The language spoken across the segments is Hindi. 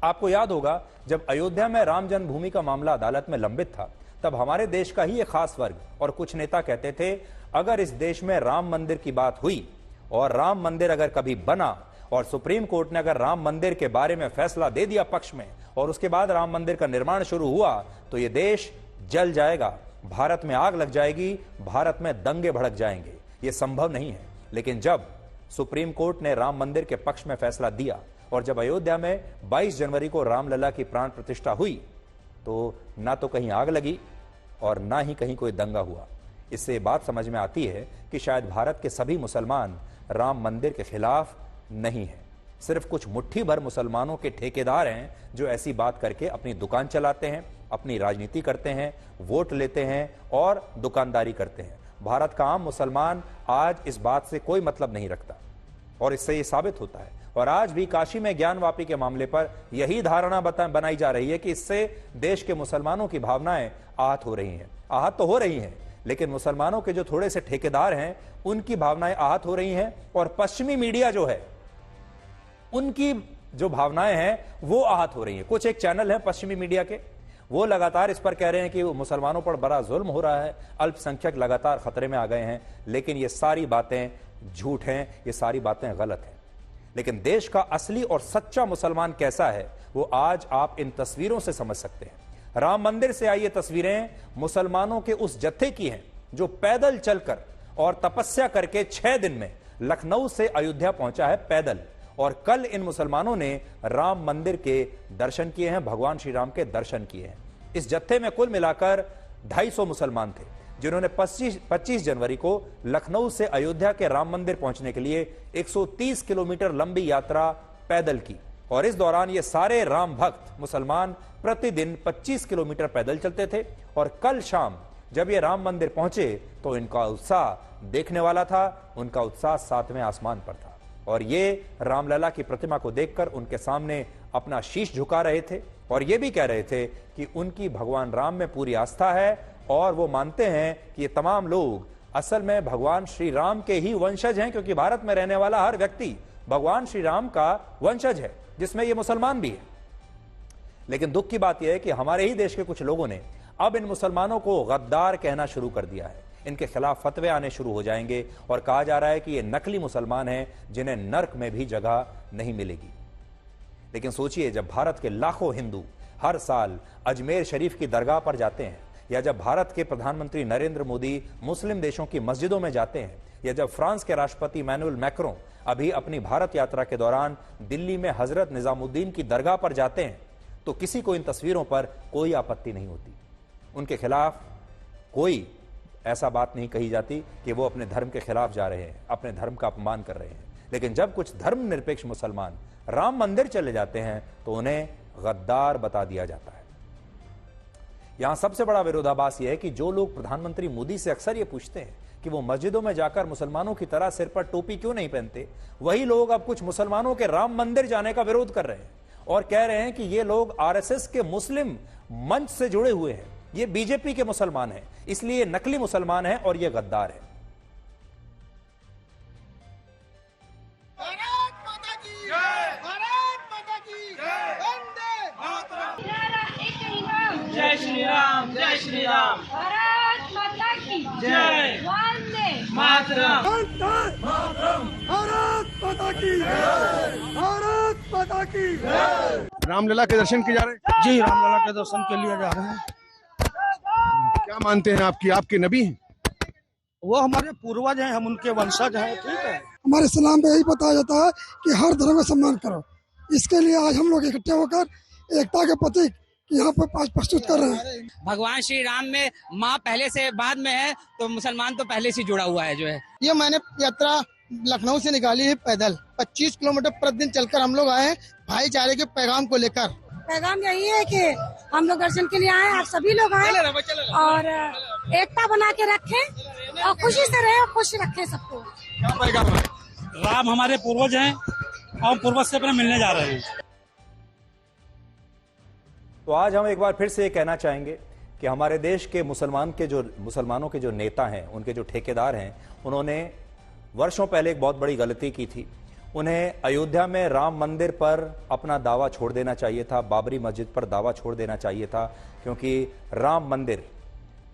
आपको याद होगा जब अयोध्या में राम जन्मभूमि का मामला अदालत में लंबित था, तब हमारे देश का ही एक खास वर्ग और कुछ नेता कहते थे, अगर इस देश में राम मंदिर की बात हुई और राम मंदिर अगर कभी बना और सुप्रीम कोर्ट ने अगर राम मंदिर के बारे में फैसला दे दिया पक्ष में और उसके बाद राम मंदिर का निर्माण शुरू हुआ तो यह देश जल जाएगा, भारत में आग लग जाएगी, भारत में दंगे भड़क जाएंगे। यह संभव नहीं है। लेकिन जब सुप्रीम कोर्ट ने राम मंदिर के पक्ष में फैसला दिया और जब अयोध्या में 22 जनवरी को रामलला की प्राण प्रतिष्ठा हुई तो ना तो कहीं आग लगी और ना ही कहीं कोई दंगा हुआ। इससे बात समझ में आती है कि शायद भारत के सभी मुसलमान राम मंदिर के खिलाफ नहीं है। सिर्फ कुछ मुट्ठी भर मुसलमानों के ठेकेदार हैं जो ऐसी बात करके अपनी दुकान चलाते हैं, अपनी राजनीति करते हैं, वोट लेते हैं और दुकानदारी करते हैं। भारत का आम मुसलमान आज इस बात से कोई मतलब नहीं रखता और इससे ये साबित होता है। और आज भी काशी में ज्ञानवापी के मामले पर यही धारणा बनाई जा रही है कि इससे देश के मुसलमानों की भावनाएं आहत हो रही हैं। आहत तो हो रही हैं, लेकिन मुसलमानों के जो थोड़े से ठेकेदार हैं उनकी भावनाएं आहत हो रही हैं और पश्चिमी मीडिया जो है उनकी जो भावनाएं हैं वो आहत हो रही हैं। कुछ एक चैनल है पश्चिमी मीडिया के, वो लगातार इस पर कह रहे हैं कि मुसलमानों पर बड़ा जुल्म हो रहा है, अल्पसंख्यक लगातार खतरे में आ गए हैं। लेकिन ये सारी बातें झूठ हैं, ये सारी बातें गलत हैं। लेकिन देश का असली और सच्चा मुसलमान कैसा है वो आज आप इन तस्वीरों से समझ सकते हैं। राम मंदिर से आई ये तस्वीरें मुसलमानों के उस जत्थे की हैं जो पैदल चलकर और तपस्या करके 6 दिन में लखनऊ से अयोध्या पहुंचा है पैदल। और कल इन मुसलमानों ने राम मंदिर के दर्शन किए हैं, भगवान श्री राम के दर्शन किए हैं। इस जत्थे में कुल मिलाकर 250 मुसलमान थे जिन्होंने 25 जनवरी को लखनऊ से अयोध्या के राम मंदिर पहुंचने के लिए 130 किलोमीटर लंबी यात्रा पैदल की। और इस दौरान ये सारे राम भक्त मुसलमान प्रतिदिन 25 किलोमीटर पैदल चलते थे। और कल शाम जब ये राम मंदिर पहुंचे तो इनका उत्साह देखने वाला था, उनका उत्साह 7वें आसमान पर था। और ये रामलला की प्रतिमा को देखकर उनके सामने अपना शीश झुका रहे थे और ये भी कह रहे थे कि उनकी भगवान राम में पूरी आस्था है और वो मानते हैं कि ये तमाम लोग असल में भगवान श्री राम के ही वंशज हैं, क्योंकि भारत में रहने वाला हर व्यक्ति भगवान श्री राम का वंशज है, जिसमें ये मुसलमान भी है। लेकिन दुख की बात यह है कि हमारे ही देश के कुछ लोगों ने अब इन मुसलमानों को गद्दार कहना शुरू कर दिया है। इनके खिलाफ फतवे आने शुरू हो जाएंगे और कहा जा रहा है कि ये नकली मुसलमान हैं जिन्हें नर्क में भी जगह नहीं मिलेगी। लेकिन सोचिए, जब भारत के लाखों हिंदू हर साल अजमेर शरीफ की दरगाह पर जाते हैं, या जब भारत के प्रधानमंत्री नरेंद्र मोदी मुस्लिम देशों की मस्जिदों में जाते हैं, या जब फ्रांस के राष्ट्रपति इमैनुअल मैक्रों अभी अपनी भारत यात्रा के दौरान दिल्ली में हजरत निजामुद्दीन की दरगाह पर जाते हैं, तो किसी को इन तस्वीरों पर कोई आपत्ति नहीं होती। उनके खिलाफ कोई ऐसा बात नहीं कही जाती कि वो अपने धर्म के खिलाफ जा रहे हैं, अपने धर्म का अपमान कर रहे हैं। लेकिन जब कुछ धर्मनिरपेक्ष मुसलमान राम मंदिर चले जाते हैं तो उन्हें गद्दार बता दिया जाता है। यहां सबसे बड़ा विरोधाभास यह है कि जो लोग प्रधानमंत्री मोदी से अक्सर ये पूछते हैं कि वो मस्जिदों में जाकर मुसलमानों की तरह सिर पर टोपी क्यों नहीं पहनते, वही लोग अब कुछ मुसलमानों के राम मंदिर जाने का विरोध कर रहे हैं और कह रहे हैं कि ये लोग आरएसएस के मुस्लिम मंच से जुड़े हुए हैं, ये बीजेपी के मुसलमान हैं, इसलिए नकली मुसलमान हैं और ये गद्दार हैं। जय श्री राम, जय श्री राम, भारत माता की जय, वंदे मातरम, भारत माता की जय, भारत माता की जय। रामलला के दर्शन किए जा रहे हैं? जी, रामलला के दर्शन के लिए जा रहे हैं। क्या मानते हैं आपके नबी हैं? वो हमारे पूर्वज हैं, हम उनके वंशज हैं। ठीक है, हमारे इस्लाम में यही बताया जाता है कि हर धर्म का सम्मान करो। इसके लिए आज हम लोग इकट्ठे होकर एकता के प्रतीक यहाँ पर प्रस्तुत कर रहे हैं। भगवान श्री राम में माँ पहले से बाद में है तो मुसलमान तो पहले से जुड़ा हुआ है जो है। ये मैंने यात्रा लखनऊ से निकाली है पैदल 25 किलोमीटर प्रतिदिन चलकर हम लोग आए हैं भाईचारे के पैगाम को लेकर। पैगाम यही है कि हम लोग दर्शन के लिए आए, आप सभी लोग आए और एकता बना के रखें और खुशी से रहे और खुश रखें सबको। क्या पैगाम है? राम हमारे पूर्वज हैं और पूर्वज से अपने मिलने जा रहे हैं। तो आज हम एक बार फिर से ये कहना चाहेंगे कि हमारे देश के मुसलमानों के जो नेता हैं, उनके जो ठेकेदार हैं, उन्होंने वर्षों पहले एक बहुत बड़ी गलती की थी। उन्हें अयोध्या में राम मंदिर पर अपना दावा छोड़ देना चाहिए था, बाबरी मस्जिद पर दावा छोड़ देना चाहिए था, क्योंकि राम मंदिर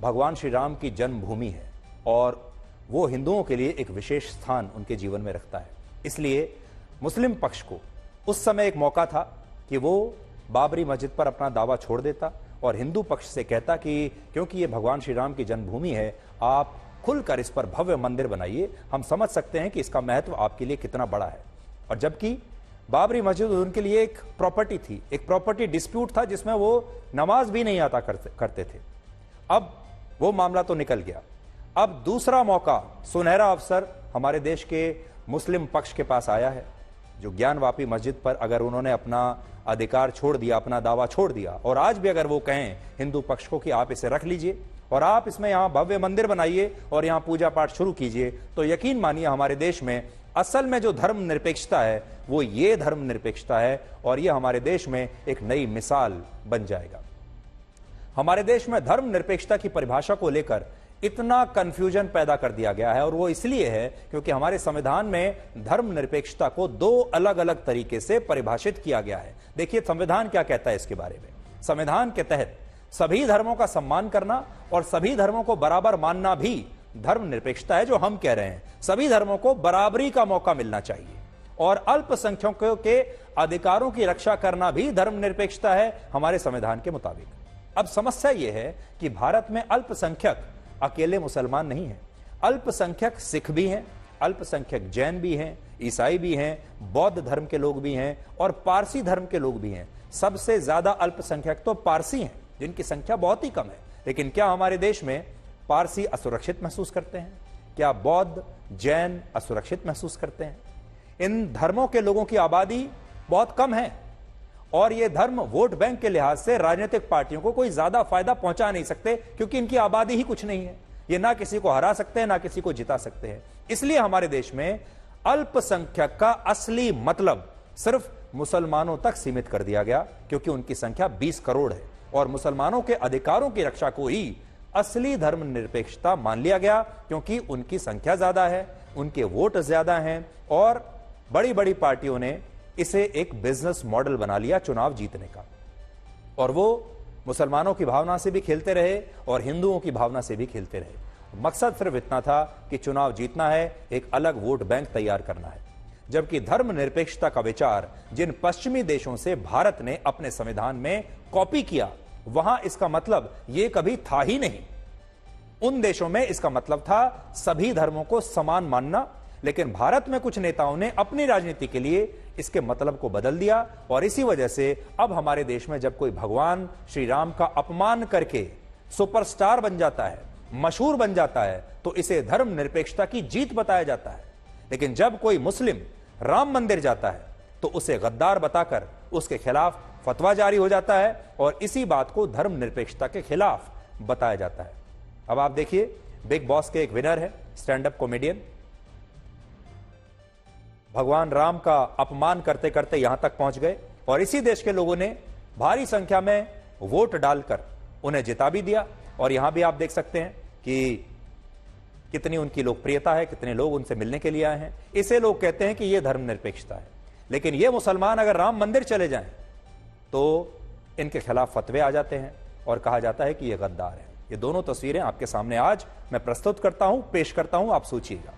भगवान श्री राम की जन्मभूमि है और वो हिंदुओं के लिए एक विशेष स्थान उनके जीवन में रखता है। इसलिए मुस्लिम पक्ष को उस समय एक मौका था कि वो बाबरी मस्जिद पर अपना दावा छोड़ देता और हिंदू पक्ष से कहता कि क्योंकि ये भगवान श्री राम की जन्मभूमि है, आप खुलकर इस पर भव्य मंदिर बनाइए, हम समझ सकते हैं कि इसका महत्व आपके लिए कितना बड़ा है। और जबकि बाबरी मस्जिद उनके लिए एक प्रॉपर्टी थी, एक प्रॉपर्टी डिस्प्यूट था जिसमें वो नमाज भी नहीं आता करते थे। अब वो मामला तो निकल गया। अब दूसरा मौका, सुनहरा अवसर हमारे देश के मुस्लिम पक्ष के पास आया है, जो ज्ञानवापी मस्जिद पर अगर उन्होंने अपना अधिकार छोड़ दिया, अपना दावा छोड़ दिया और आज भी अगर वो कहें हिंदू पक्ष को कि आप इसे रख लीजिए और आप इसमें यहां भव्य मंदिर बनाइए और यहां पूजा पाठ शुरू कीजिए, तो यकीन मानिए हमारे देश में असल में जो धर्मनिरपेक्षता है वो ये धर्मनिरपेक्षता है और ये हमारे देश में एक नई मिसाल बन जाएगा। हमारे देश में धर्मनिरपेक्षता की परिभाषा को लेकर इतना कंफ्यूजन पैदा कर दिया गया है और वो इसलिए है क्योंकि हमारे संविधान में धर्मनिरपेक्षता को दो अलग अलग तरीके से परिभाषित किया गया है। देखिए संविधान क्या कहता है इसके बारे में। संविधान के तहत सभी धर्मों का सम्मान करना और सभी धर्मों को बराबर मानना भी धर्मनिरपेक्षता है, जो हम कह रहे हैं। सभी धर्मों को बराबरी का मौका मिलना चाहिए और अल्पसंख्यकों के अधिकारों की रक्षा करना भी धर्मनिरपेक्षता है हमारे संविधान के मुताबिक। अब समस्या यह है कि भारत में अल्पसंख्यक अकेले मुसलमान नहीं है, अल्पसंख्यक सिख भी हैं, अल्पसंख्यक जैन भी हैं, ईसाई भी हैं, बौद्ध धर्म के लोग भी हैं और पारसी धर्म के लोग भी हैं। सबसे ज्यादा अल्पसंख्यक तो पारसी हैं, जिनकी संख्या बहुत ही कम है। लेकिन क्या हमारे देश में पारसी असुरक्षित महसूस करते हैं? क्या बौद्ध जैन असुरक्षित महसूस करते हैं? इन धर्मों के लोगों की आबादी बहुत कम है और ये धर्म वोट बैंक के लिहाज से राजनीतिक पार्टियों को कोई ज्यादा फायदा पहुंचा नहीं सकते, क्योंकि इनकी आबादी ही कुछ नहीं है। ये ना किसी को हरा सकते हैं ना किसी को जिता सकते हैं। इसलिए हमारे देश में अल्पसंख्यक का असली मतलब सिर्फ मुसलमानों तक सीमित कर दिया गया, क्योंकि उनकी संख्या 20 करोड़ है और मुसलमानों के अधिकारों की रक्षा को ही असली धर्मनिरपेक्षता मान लिया गया, क्योंकि उनकी संख्या ज्यादा है, उनके वोट ज्यादा हैं और बड़ी बड़ी पार्टियों ने इसे एक बिजनेस मॉडल बना लिया चुनाव जीतने का। और वो मुसलमानों की भावना से भी खेलते रहे और हिंदुओं की भावना से भी खेलते रहे। मकसद सिर्फ इतना था कि चुनाव जीतना है, एक अलग वोट बैंक तैयार करना है। जबकि धर्मनिरपेक्षता का विचार जिन पश्चिमी देशों से भारत ने अपने संविधान में कॉपी किया, वहां इसका मतलब यह कभी था ही नहीं। उन देशों में इसका मतलब था सभी धर्मों को समान मानना, लेकिन भारत में कुछ नेताओं ने अपनी राजनीति के लिए इसके मतलब को बदल दिया और इसी वजह से अब हमारे देश में जब कोई भगवान श्री राम का अपमान करके सुपरस्टार बन जाता है, मशहूर बन जाता है, तो इसे धर्मनिरपेक्षता की जीत बताया जाता है। लेकिन जब कोई मुस्लिम राम मंदिर जाता है तो उसे गद्दार बताकर उसके खिलाफ फतवा जारी हो जाता है और इसी बात को धर्मनिरपेक्षता के खिलाफ बताया जाता है। अब आप देखिए, बिग बॉस के एक विनर है, स्टैंड अप कॉमेडियन, भगवान राम का अपमान करते करते यहां तक पहुंच गए और इसी देश के लोगों ने भारी संख्या में वोट डालकर उन्हें जिता भी दिया। और यहां भी आप देख सकते हैं कि कितनी उनकी लोकप्रियता है, कितने लोग उनसे मिलने के लिए आए हैं। इसे लोग कहते हैं कि यह धर्मनिरपेक्षता है। लेकिन ये मुसलमान अगर राम मंदिर चले जाएं तो इनके खिलाफ फतवे आ जाते हैं और कहा जाता है कि यह गद्दार है। ये दोनों तस्वीरें आपके सामने आज मैं प्रस्तुत करता हूं, पेश करता हूं, आप सोचिएगा।